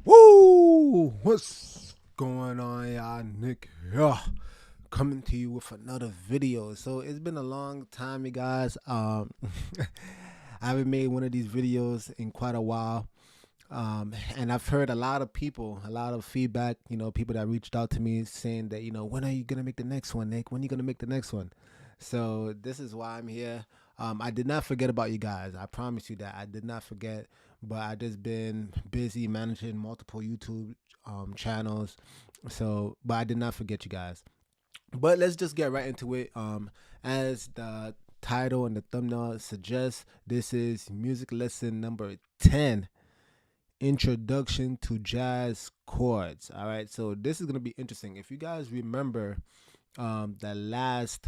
Woo! What's going on, y'all? Nick here, coming to you with another video. So it's been a long time, you guys. I haven't made one of these videos in quite a while. And I've heard a lot of people, a lot of feedback, people that reached out to me saying that, when are you going to make the next one, Nick? When are you going to make the next one? So this is why I'm here. I did not forget about you guys. I promise you that I did not forget, but I just been busy managing multiple YouTube channels. So, but I did not forget you guys. But let's just get right into it. As the title and the thumbnail suggests, this is music lesson number 10. Introduction to jazz chords. All right, so this is going to be interesting. If you guys remember the last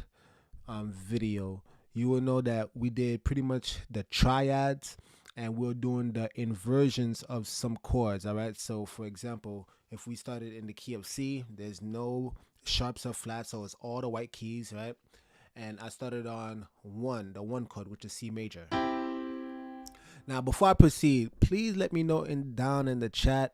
video, you will know that we did pretty much the triads and we're doing the inversions of some chords. All right, so for example, if we started in the key of C, there's no sharps or flats, so it's all the white keys, right? And I started on the one chord, which is C major. Now, before I proceed, please let me know down in the chat.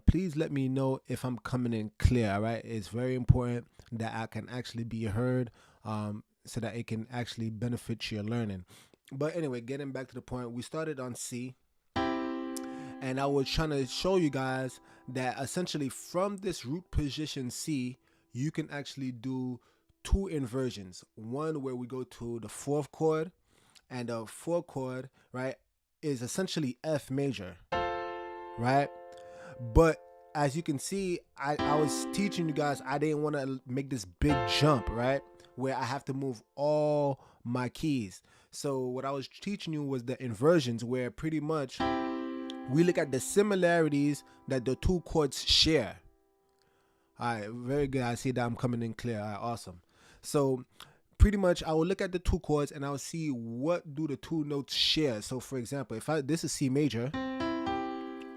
Please let me know if I'm coming in clear. All right, it's very important that I can actually be heard, so that it can actually benefit your learning. But anyway, getting back to the point, we started on C, and I was trying to show you guys that essentially from this root position C, you can actually do two inversions. One where we go to the fourth chord, and the fourth chord, right, is essentially F major, right? But as you can see, I was teaching you guys, I didn't want to make this big jump, right, where I have to move all my keys. So what I was teaching you was the inversions, where pretty much we look at the similarities that the two chords share. All right, very good. I see that I'm coming in clear. All right, awesome. So pretty much I will look at the two chords and I'll see what do the two notes share. So for example, if this is C major,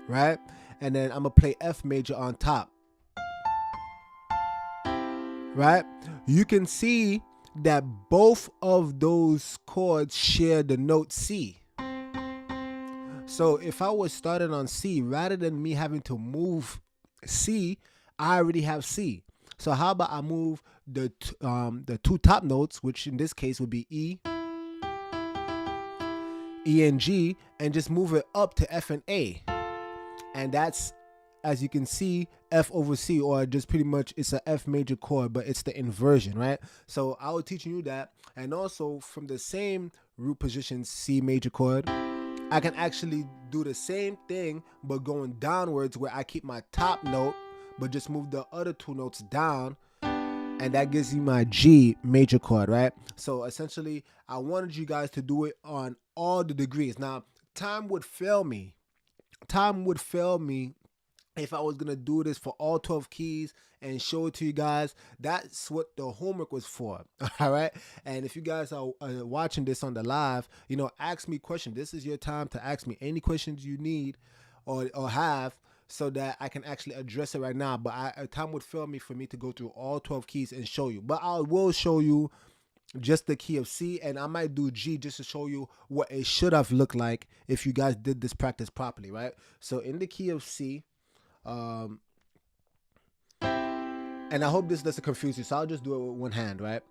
right, and then I'm gonna play F major on top, right, you can see that both of those chords share the note C. So if I was started on C, rather than me having to move C, I already have C. So how about I move the two top notes, which in this case would be E and G, and just move it up to F and A. And that's, as you can see, F over C, or just pretty much it's a F major chord, but it's the inversion, right? So I was teaching you that. And also from the same root position C major chord, I can actually do the same thing, but going downwards, where I keep my top note, but just move the other two notes down, and that gives you my G major chord, right? So essentially, I wanted you guys to do it on all the degrees. Now, time would fail me. Time would fail me if I was going to do this for all 12 keys and show it to you guys. That's what the homework was for. All right. And if you guys are watching this on the live, ask me questions. This is your time to ask me any questions you need or have, so that I can actually address it right now. But time would fail me for me to go through all 12 keys and show you. But I will show you just the key of C, and I might do G just to show you what it should have looked like if you guys did this practice properly, right? So in the key of C, and I hope this doesn't confuse you, so I'll just do it with one hand, right?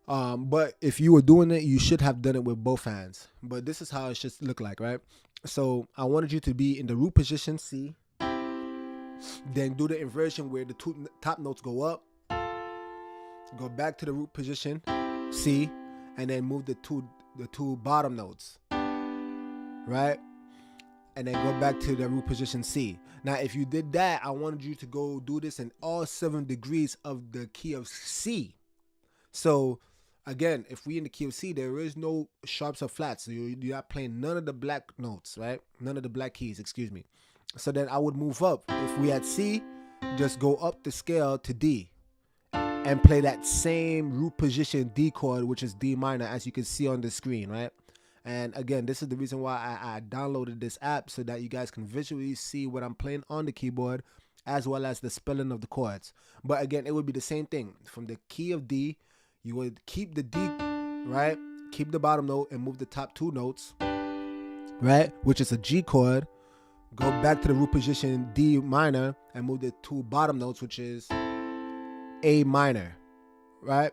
But if you were doing it, you should have done it with both hands. But this is how it should look like, right? So I wanted you to be in the root position C, then do the inversion where the two top notes go up, go back to the root position C, and then move the two bottom notes, right? And then go back to the root position C. Now, if you did that, I wanted you to go do this in all 7 degrees of the key of C. So again, if we in the key of C, there is no sharps or flats. So you're not playing none of the black notes, right? None of the black keys, excuse me. So then I would move up. If we had C, just go up the scale to D and play that same root position D chord, which is D minor, as you can see on the screen, right? And again, this is the reason why I downloaded this app, so that you guys can visually see what I'm playing on the keyboard, as well as the spelling of the chords. But again, it would be the same thing. From the key of D, you would keep the D, right? Keep the bottom note and move the top two notes, right? Which is a G chord. go back to the root position D minor and move the two bottom notes, which is A minor, right?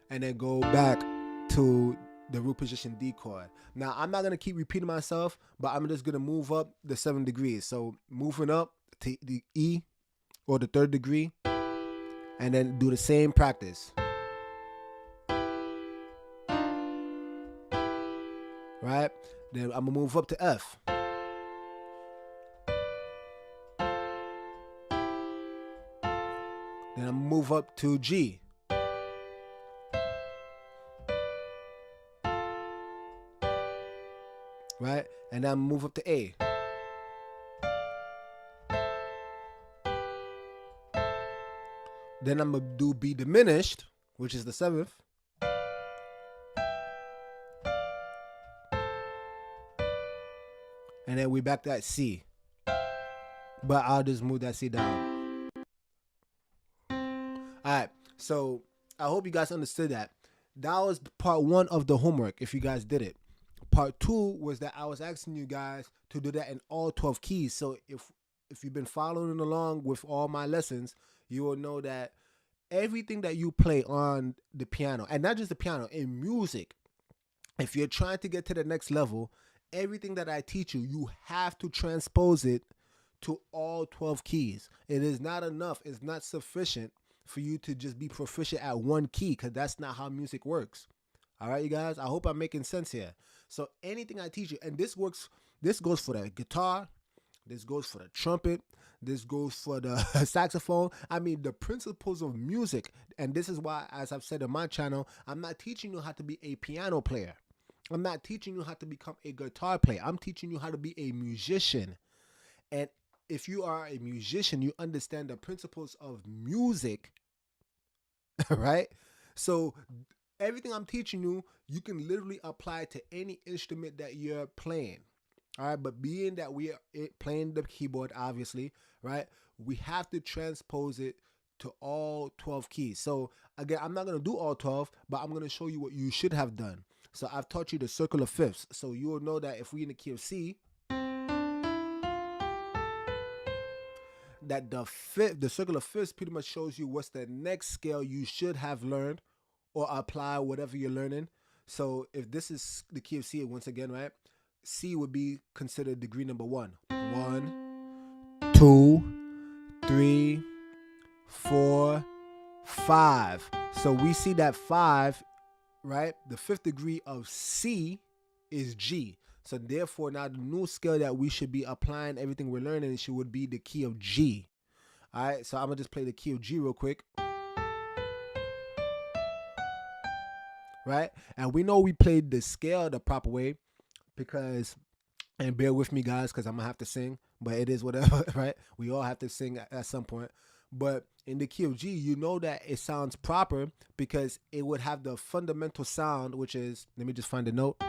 And then go back to the root position D chord. Now, I'm not going to keep repeating myself, but I'm just going to move up the 7 degrees. So moving up to the E or the 3rd degree, and then do the same practice. Right? Then I'm going to move up to F. Then I'm going to move up to G. Right? And then move up to A. Then I'm going to do B diminished, which is the 7th. And then we back to that C. But I'll just move that C down. Alright, so I hope you guys understood that. That was part 1 of the homework, if you guys did it. Part 2 was that I was asking you guys to do that in all 12 keys. So if you've been following along with all my lessons, you will know that everything that you play on the piano, and not just the piano, in music, if you're trying to get to the next level, everything that I teach you, you have to transpose it to all 12 keys. It is not enough. It's not sufficient for you to just be proficient at one key, because that's not how music works. All right, you guys? I hope I'm making sense here. So anything I teach you, and this goes for the guitar, this goes for the trumpet, this goes for the saxophone. I mean, the principles of music, and this is why, as I've said on my channel, I'm not teaching you how to be a piano player. I'm not teaching you how to become a guitar player. I'm teaching you how to be a musician. And if you are a musician, you understand the principles of music, right? So everything I'm teaching you, you can literally apply to any instrument that you're playing. All right, but being that we are playing the keyboard, obviously, right, we have to transpose it to all 12 keys. So again, I'm not going to do all 12, but I'm going to show you what you should have done. So I've taught you the circular fifths. So you will know that if we're in the key of C, that the circular fifths pretty much shows you what's the next scale you should have learned or apply whatever you're learning. So if this is the key of C, once again, right, C would be considered degree number 1. 1, 2, 3, 4, 5. So we see that 5, right? The 5th degree of C is G. So therefore, now the new scale that we should be applying everything we're learning would be the key of G. All right, so I'm going to just play the key of G real quick. Right? And we know we played the scale the proper way because, and bear with me, guys, because I'm going to have to sing, but it is whatever, right? We all have to sing at some point. But in the key of G, you know that it sounds proper because it would have the fundamental sound, which is, let me just find the note.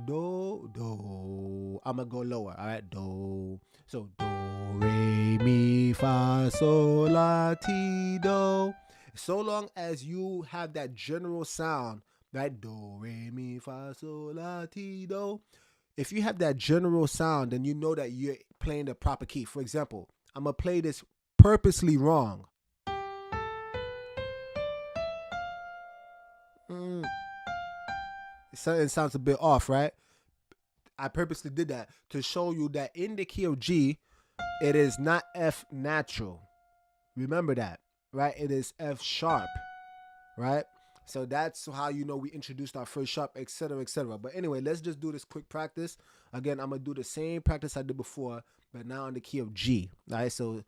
Do, do. I'm going to go lower, all right? Do. So, do, re, mi, fa, sol, la, ti, do. So long as you have that general sound, right? Do, re, mi, fa, sol, la, ti, do. If you have that general sound, then you know that you're playing the proper key. For example, I'm going to play this purposely wrong. It sounds a bit off, right? I purposely did that to show you that in the key of G, it is not F natural. Remember that, right? It is F sharp, right? So that's how you know we introduced our first sharp, etc., etc. But anyway, let's just do this quick practice. Again, I'm going to do the same practice I did before, but now in the key of G. All right, so,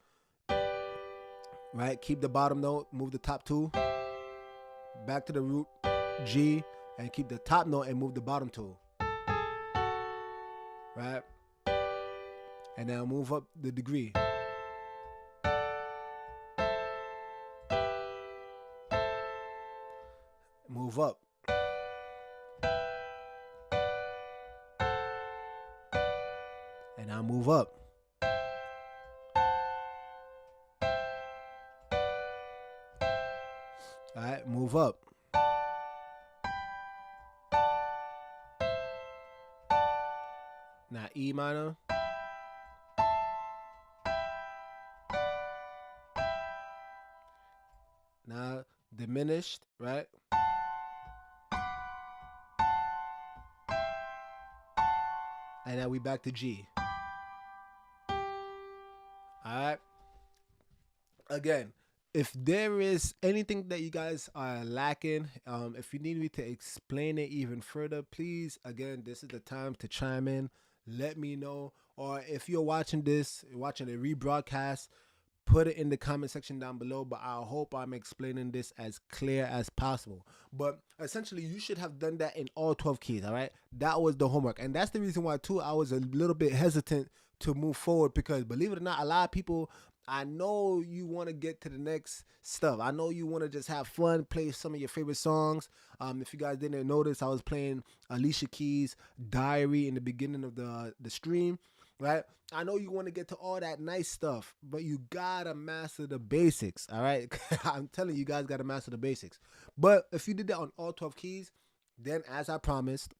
right, keep the bottom note, move the top 2, back to the root G, and keep the top note and move the bottom 2. Right? And now move up the degree. Move up. And now move up. All right, move up. Now E minor. diminished, right? And now we back to G. All right. Again, if there is anything that you guys are lacking, if you need me to explain it even further, please, again, this is the time to chime in. Let me know. Or if you're watching this, watching a rebroadcast, put it in the comment section down below. But I hope I'm explaining this as clear as possible. But essentially, you should have done that in all 12 keys, all right? That was the homework. And that's the reason why, too, I was a little bit hesitant to move forward, because believe it or not, a lot of people, I know you want to get to the next stuff. I know you want to just have fun, play some of your favorite songs. If you guys didn't notice, I was playing Alicia Keys' Diary in the beginning of the stream, right? I know you want to get to all that nice stuff, but you gotta master the basics, all right? I'm telling you, you guys gotta master the basics. But if you did that on all 12 keys, then as I promised,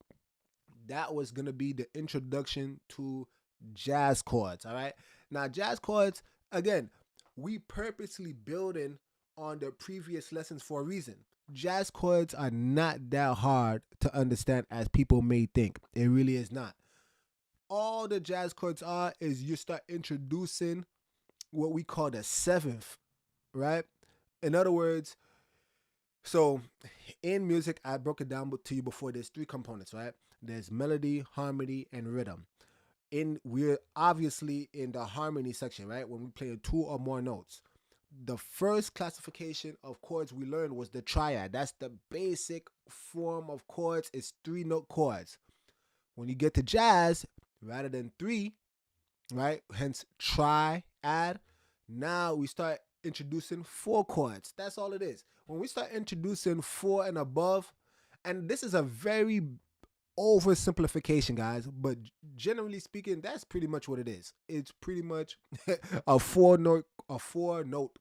that was gonna be the introduction to jazz chords, all right? Now, jazz chords, again, we purposely building on the previous lessons for a reason. Jazz chords are not that hard to understand as people may think. It really is not. All the jazz chords are is you start introducing what we call the seventh, right? In other words, so in music, I broke it down to you before. There's three components, right? There's melody, harmony, and rhythm. We're obviously in the harmony section, right? When we play two or more notes. The first classification of chords we learned was the triad. That's the basic form of chords. It's 3-note chords. When you get to jazz, rather than 3, right? Hence triad. Now we start introducing 4 chords. That's all it is. When we start introducing 4 and above, and this is a very oversimplification, guys, but generally speaking, that's pretty much what it is. It's pretty much a 4-note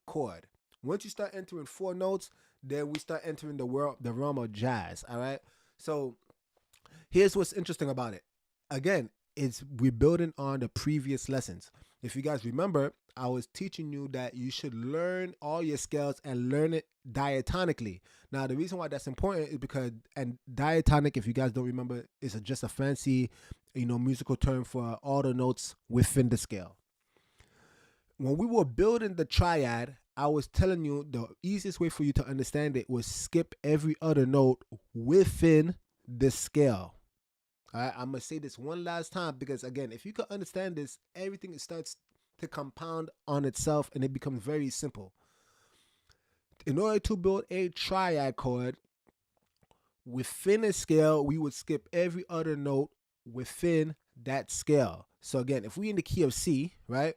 chord. Once you start entering 4 notes, then we start entering the realm of jazz. All right. So here's what's interesting about it. Again, we're building on the previous lessons. If you guys remember, I was teaching you that you should learn all your scales and learn it diatonically. Now, the reason why that's important is because, and diatonic, if you guys don't remember, is just a fancy, musical term for all the notes within the scale. When we were building the triad, I was telling you the easiest way for you to understand it was skip every other note within the scale. All right, I'm going to say this one last time because, again, if you can understand this, everything starts to compound on itself and it becomes very simple. In order to build a triad chord, within a scale, we would skip every other note within that scale. So, again, if we in the key of C, right?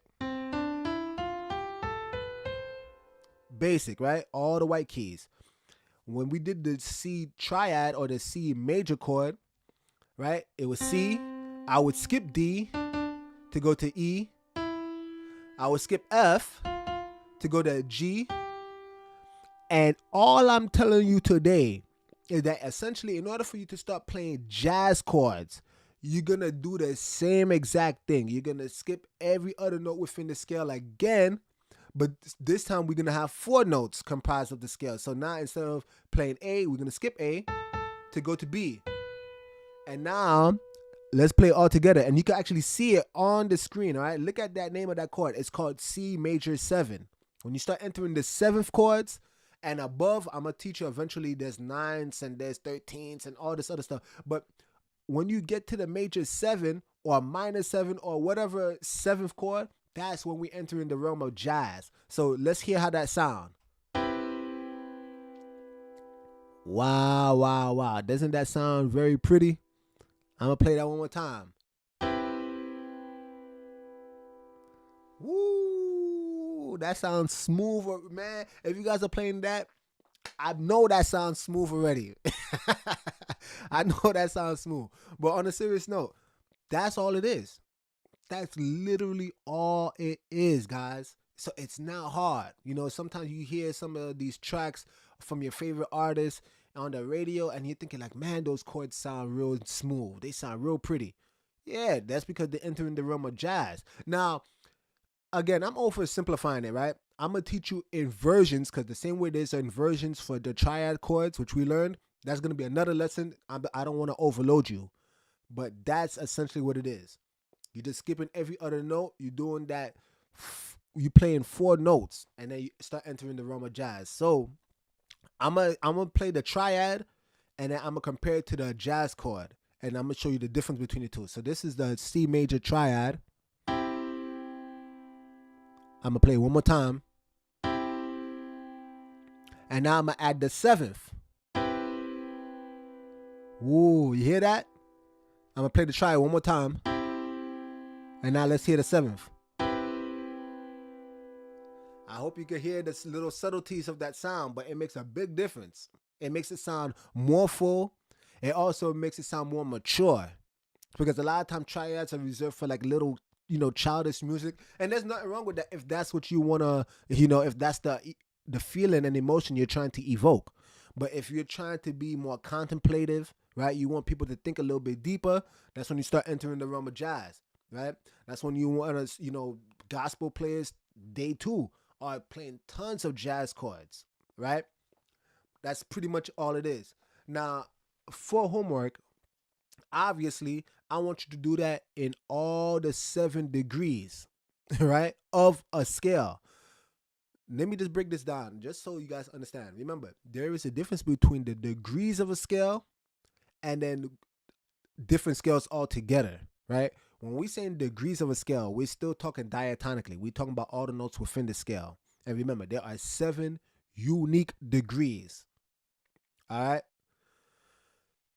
Basic, right? All the white keys. When we did the C triad or the C major chord, right? It was C. I would skip D to go to E. I would skip F to go to G. And all I'm telling you today is that essentially, in order for you to start playing jazz chords, you're going to do the same exact thing. You're going to skip every other note within the scale again. But this time, we're going to have 4 notes comprised of the scale. So now, instead of playing A, we're going to skip A to go to B. And now, let's play it all together. And you can actually see it on the screen, all right? Look at that name of that chord. It's called C major 7. When you start entering the 7th chords and above, I'm going to teach you eventually there's 9s and there's 13s and all this other stuff. But when you get to the major 7 or minor 7 or whatever 7th chord, that's when we enter in the realm of jazz. So let's hear how that sounds. Wow, wow, wow. Doesn't that sound very pretty? I'm going to play that one more time. Woo! That sounds smooth, man. If you guys are playing that, I know that sounds smooth already. I know that sounds smooth. But on a serious note, that's all it is. That's literally all it is, guys. So it's not hard. Sometimes you hear some of these tracks from your favorite artists on the radio and you're thinking like, man, those chords sound real smooth. They sound real pretty. Yeah, that's because they're entering the realm of jazz. Now, again, I'm oversimplifying it, right? I'm gonna teach you inversions because the same way there's inversions for the triad chords, which we learned, that's gonna be another lesson. I don't want to overload you, but that's essentially what it is. You're just skipping every other note. You're doing that. You playing 4 notes, and then you start entering the realm of jazz. So I'm gonna play the triad, and then I'm gonna compare it to the jazz chord, and I'm gonna show you the difference between the two. So this is the C major triad. I'm gonna play it one more time, and now I'm gonna add the 7th. Ooh, you hear that? I'm gonna play the triad one more time, and now let's hear the 7th. I hope you can hear the little subtleties of that sound, but it makes a big difference. It makes it sound more full. It also makes it sound more mature, because a lot of times triads are reserved for like little, childish music, and there's nothing wrong with that if that's what you wanna, if that's the feeling and emotion you're trying to evoke. But if you're trying to be more contemplative, right, you want people to think a little bit deeper, that's when you start entering the realm of jazz, right? That's when you want to, gospel players, they too are playing tons of jazz chords, right? That's pretty much all it is. Now, for homework, obviously, I want you to do that in all the 7 degrees, right, of a scale. Let me just break this down just so you guys understand. Remember, there is a difference between the degrees of a scale and then different scales altogether, right? When we say in degrees of a scale, we're still talking diatonically. We're talking about all the notes within the scale. And remember, there are 7 unique degrees. All right?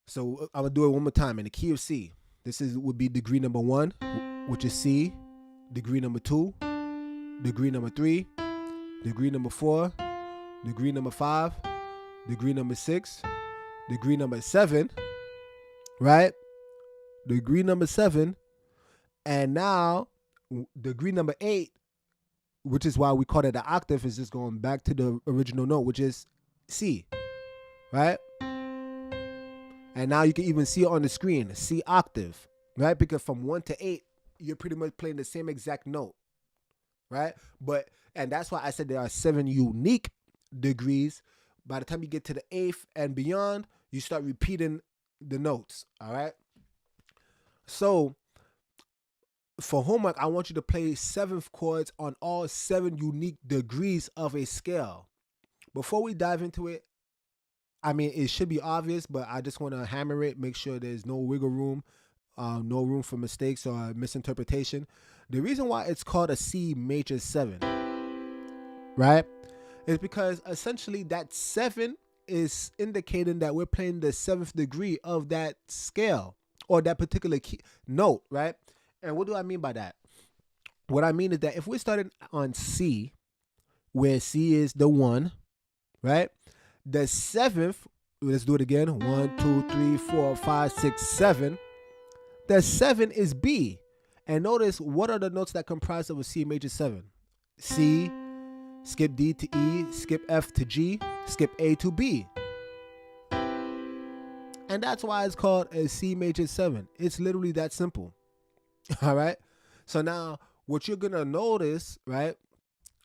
So I'm going to do it one more time in the key of C. Would be degree number 1, which is C. Degree number 2. Degree number 3. Degree number 4. Degree number 5. Degree number 6. Degree number 7. Right? Degree number 7. And now degree number 8, which is why we call it an octave, is just going back to the original note, which is C. Right? And now you can even see it on the screen, C octave, right? Because from 1 to 8, you're pretty much playing the same exact note, right? And that's why I said there are 7 unique degrees. By the time you get to the 8th and beyond, you start repeating the notes, all right? So for homework, I want you to play 7th chords on all 7 unique degrees of a scale. Before we dive into it, I mean, it should be obvious, but I just want to hammer it, make sure there's no wiggle room, no room for mistakes or misinterpretation. The reason why it's called a C major 7, right, is because essentially that 7 is indicating that we're playing the 7th degree of that scale or that particular key note, right? And what do I mean by that? What I mean is that if we're starting on C, where C is the 1, right? The 7th, let's do it again. 1, 2, 3, 4, 5, 6, 7. The 7 is B. And notice, what are the notes that comprise of a C major 7? C, skip D to E, skip F to G, skip A to B. And that's why it's called a C major 7. It's literally that simple. All right? So now, what you're going to notice, right,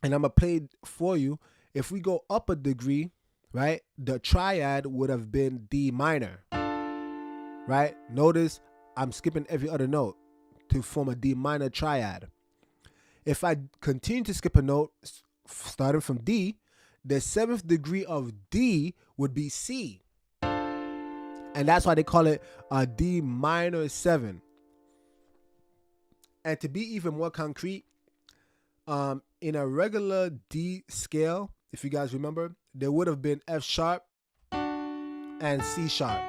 and I'm going to play for you, if we go up a degree, right, the triad would have been D minor, right? Notice I'm skipping every other note to form a D minor triad. If I continue to skip a note, starting from D, the 7th degree of D would be C. And that's why they call it a D minor 7. And to be even more concrete, in a regular D scale, if you guys remember, there would have been F sharp and C sharp,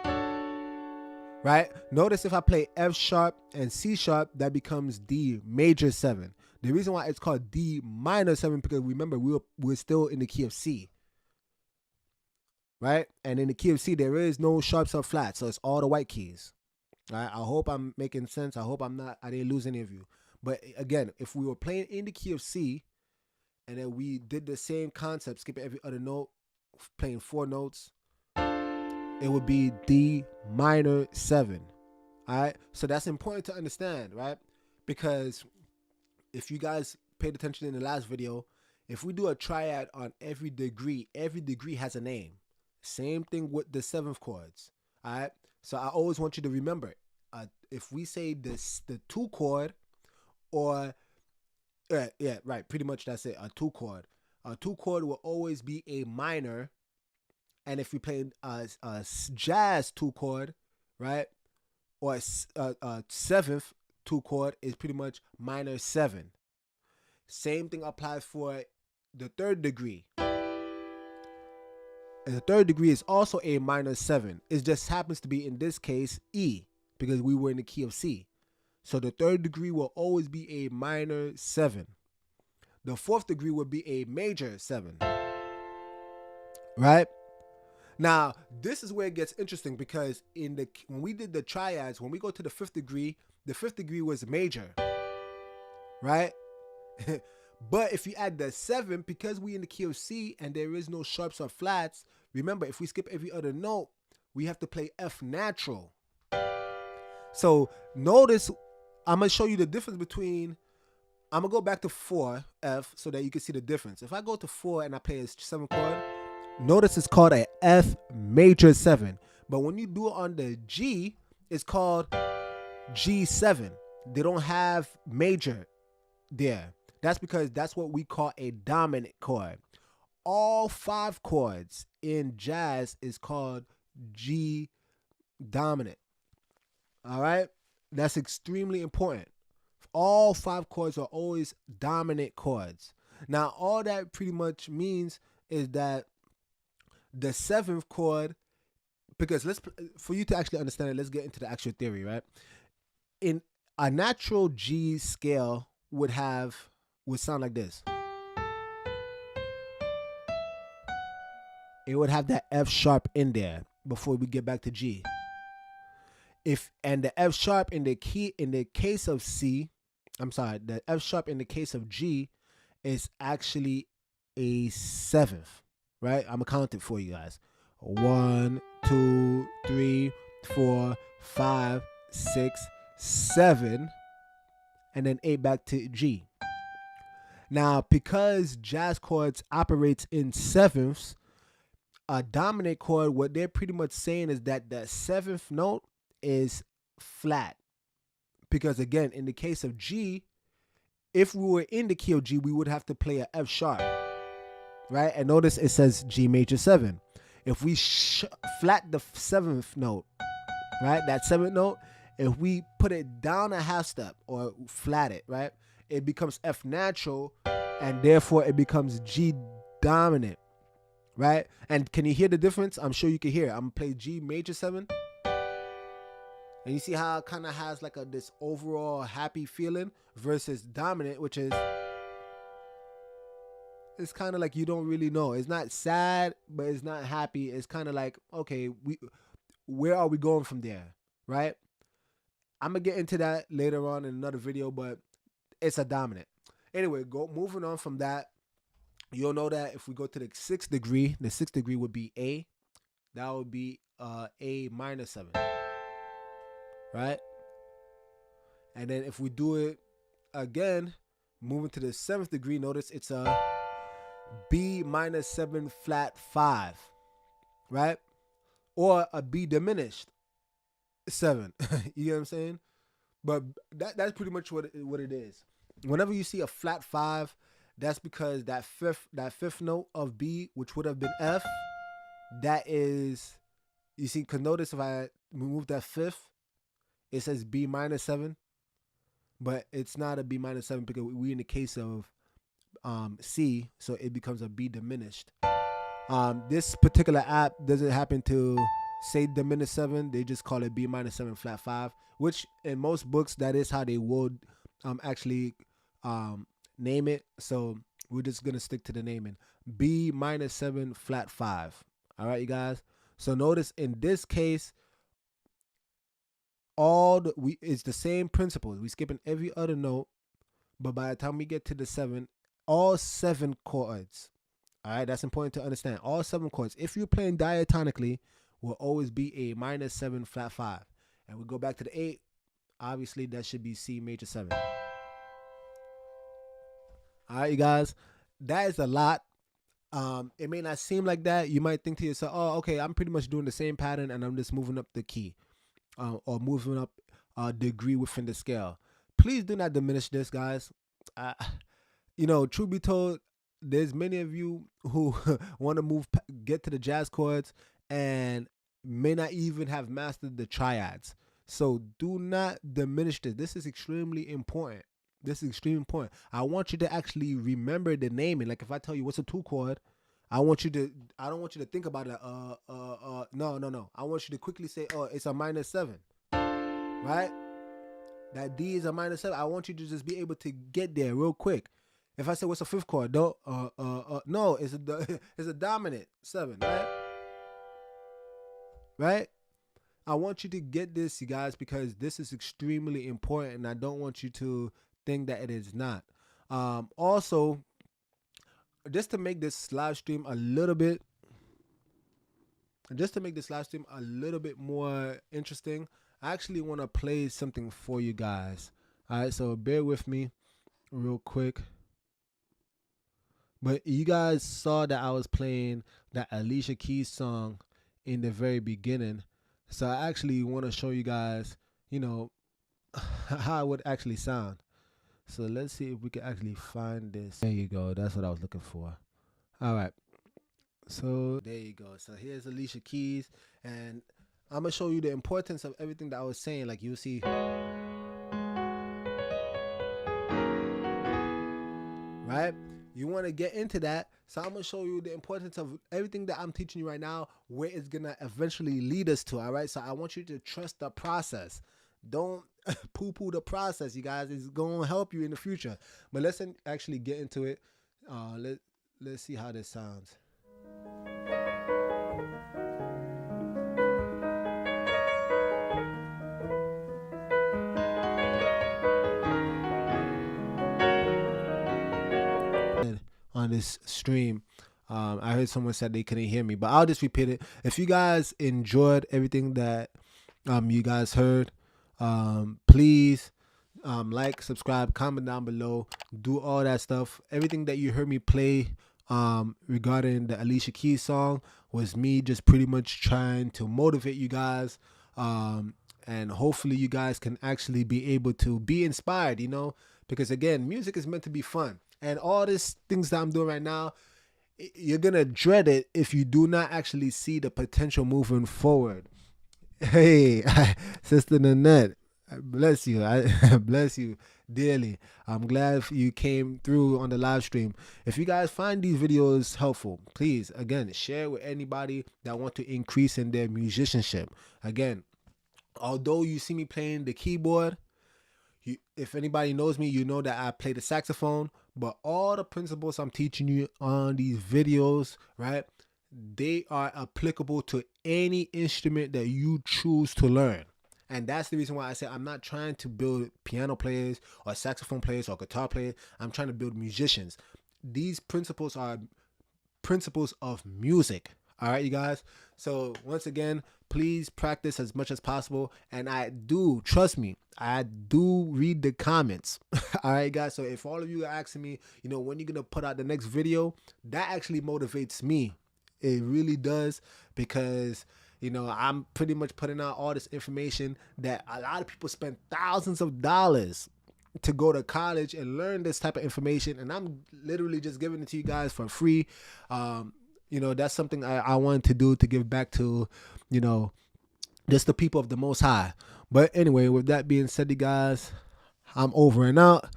right? Notice if I play F sharp and C sharp, that becomes D major 7. The reason why it's called D minor 7, because remember, we're still in the key of C, right? And in the key of C, there is no sharps or flats, so it's all the white keys. Right? I hope I'm making sense. I hope I didn't lose any of you. But again, if we were playing in the key of C, and then we did the same concept, skipping every other note, playing 4 notes, it would be D minor 7. All right? So that's important to understand, right? Because if you guys paid attention in the last video, if we do a triad on every degree has a name. Same thing with the seventh chords. All right. So I always want you to remember, if we say this, the 2 chord, or yeah, right, pretty much that's it. A 2 chord. A 2 chord will always be a minor, and if we play a jazz 2 chord, right, or a seventh 2 chord is pretty much minor 7. Same thing applies for the third degree. And the third degree is also a minor 7. It just happens to be, in this case, E, because we were in the key of C. So the third degree will always be a minor 7. The fourth degree would be a major 7. Right? Now, this is where it gets interesting, because when we did the triads, when we go to the fifth degree was major. Right? But if you add the 7, because we in the key of C and there is no sharps or flats, remember, if we skip every other note, we have to play F natural. So notice, I'm going to show you the difference between, I'm going to go back to 4, F, so that you can see the difference. If I go to 4 and I play a 7 chord, notice it's called a F major 7. But when you do it on the G, it's called G7. They don't have major there. That's because that's what we call a dominant chord. All 5 chords in jazz is called G dominant. All right? That's extremely important. All 5 chords are always dominant chords. Now, all that pretty much means is that the 7th chord, because for you to actually understand it, let's get into the actual theory, right? In a natural G scale would sound like this. It would have that F sharp in there before we get back to G. And the F sharp in the case of C, the F sharp in the case of G is actually a 7th, right? I'm gonna count it for you guys. 1, 2, 3, 4, 5, 6, 7, and then 8 back to G. Now, because jazz chords operates in 7ths, a dominant chord, what they're pretty much saying is that the 7th note is flat. Because again, in the case of G, if we were in the key of G, we would have to play a F sharp, right? And notice it says G major 7. If we flat the 7th note, right, that 7th note, if we put it down a half step or flat it, right, it becomes F natural, and therefore it becomes G dominant, right? And can you hear the difference? I'm sure you can hear it. I'm gonna play G major 7, and you see how it kind of has like this overall happy feeling, versus dominant, which is, it's kind of like you don't really know. It's not sad, but it's not happy. It's kind of like, okay, where are we going from there, right? I'm gonna get into that later on in another video, but it's a dominant. Anyway, moving on from that, you'll know that if we go to the 6th degree, the 6th degree would be A. That would be A minor 7, right? And then if we do it again, moving to the 7th degree, notice it's a B minor 7 flat 5, right? Or a B diminished 7. You know what I'm saying? But that's pretty much what it is. Whenever you see a flat 5, that's because that fifth note of B, which would have been F, that is, you see, because notice if I remove that 5th, it says B minor 7, but it's not a B minor 7 because we're in the case of C, so it becomes a B diminished. This particular app doesn't happen to say diminished 7, they just call it B minor 7 flat 5, which in most books that is how they would actually name it. So we're just gonna stick to the naming, B minor 7 flat 5. All right, you guys. So notice in this case, it's the same principles. We skipping every other note, but by the time we get to the 7, all 7 chords. All right, that's important to understand. All 7 chords, if you're playing diatonically, will always be a minor 7 flat 5. And we go back to the 8. Obviously, that should be C major 7. All right, you guys, that is a lot. It may not seem like that. You might think to yourself, "Oh, okay, I'm pretty much doing the same pattern, and I'm just moving up the key, or moving up a degree within the scale." Please do not diminish this, guys. Uh, truth be told, there's many of you who want to get to the jazz chords, and may not even have mastered the triads. So do not diminish this. This is extremely important. This is extremely important. I want you to actually remember the naming. Like if I tell you what's a two chord, I want you to. I don't want you to think about it. No, no, no. I want you to quickly say, "Oh, it's a minor seven," right? That D is a minor seven. I want you to just be able to get there real quick. If I say what's a fifth chord, don't no, it's a it's a dominant seven, right? Right? I want you to get this, you guys, because this is extremely important, and I don't want you to think that it is not. Also, just to make this live stream a little bit, more interesting, I actually want to play something for you guys. All right, so bear with me real quick. But you guys saw that I was playing that Alicia Keys song in the very beginning. So I actually want to show you guys, how it would actually sound. So let's see if we can actually find this. There you go. That's what I was looking for. All right. So there you go. So here's Alicia Keys. And I'm going to show you the importance of everything that I was saying. Like you'll see. Right? You want to get into that. So I'm going to show you the importance of everything that I'm teaching you right now, where it's going to eventually lead us to. All right. So I want you to trust the process. Don't poo-poo the process, you guys. It's going to help you in the future. But let's actually get into it. Let's see how this sounds. On this stream, I heard someone said they couldn't hear me, but I'll just repeat it. If you guys enjoyed everything that you guys heard, please like, subscribe, comment down below, do all that stuff. Everything that you heard me play regarding the Alicia Keys song was me just pretty much trying to motivate you guys, and hopefully you guys can actually be able to be inspired, because again, music is meant to be fun. And all these things that I'm doing right now, you're going to dread it if you do not actually see the potential moving forward. Hey, Sister Nanette, bless you. I bless you dearly. I'm glad you came through on the live stream. If you guys find these videos helpful, please, again, share with anybody that want to increase in their musicianship. Again, although you see me playing the keyboard, if anybody knows me, you know that I play the saxophone, but all the principles I'm teaching you on these videos, right, they are applicable to any instrument that you choose to learn. And that's the reason why I say I'm not trying to build piano players or saxophone players or guitar players. I'm trying to build musicians. These principles are principles of music. All right, you guys. So once again, please practice as much as possible. And I do, trust me, I do read the comments. All right, guys. So if all of you are asking me, when you're going to put out the next video, that actually motivates me. It really does, because, I'm pretty much putting out all this information that a lot of people spend thousands of dollars to go to college and learn this type of information. And I'm literally just giving it to you guys for free. That's something I wanted to do, to give back to, just the people of the Most High. But anyway, with that being said, you guys, I'm over and out.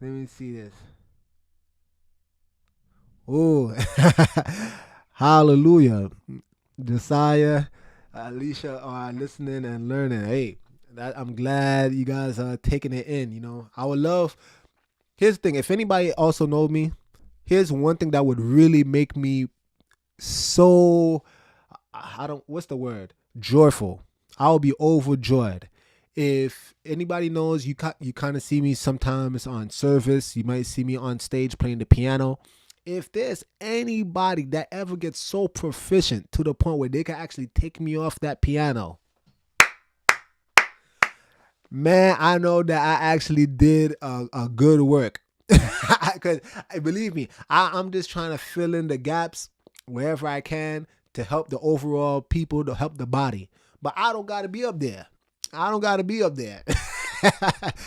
Let me see this. Oh, hallelujah. Josiah, Alicia are listening and learning. Hey, I'm glad you guys are taking it in. I would love, here's the thing. If anybody also knows me, here's one thing that would really make me so, what's the word? Joyful. I'll be overjoyed. If anybody knows, you kind of see me sometimes on service. You might see me on stage playing the piano. If there's anybody that ever gets so proficient to the point where they can actually take me off that piano, man, I know that I actually did a good work. Because believe me, I'm just trying to fill in the gaps wherever I can to help the overall people, to help the body. But I don't got to be up there. I don't got to be up there.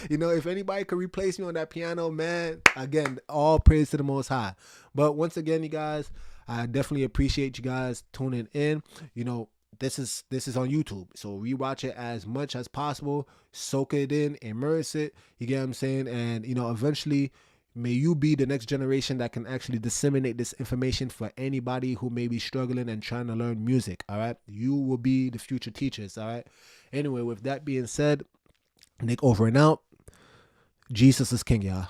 If anybody could replace me on that piano, man, again, all praise to the Most High. But once again, you guys, I definitely appreciate you guys tuning in. This is on YouTube, so rewatch it as much as possible, soak it in, immerse it. You get what I'm saying? And eventually, may you be the next generation that can actually disseminate this information for anybody who may be struggling and trying to learn music. All right, you will be the future teachers. All right. Anyway, with that being said, Nick over and out. Jesus is king, y'all.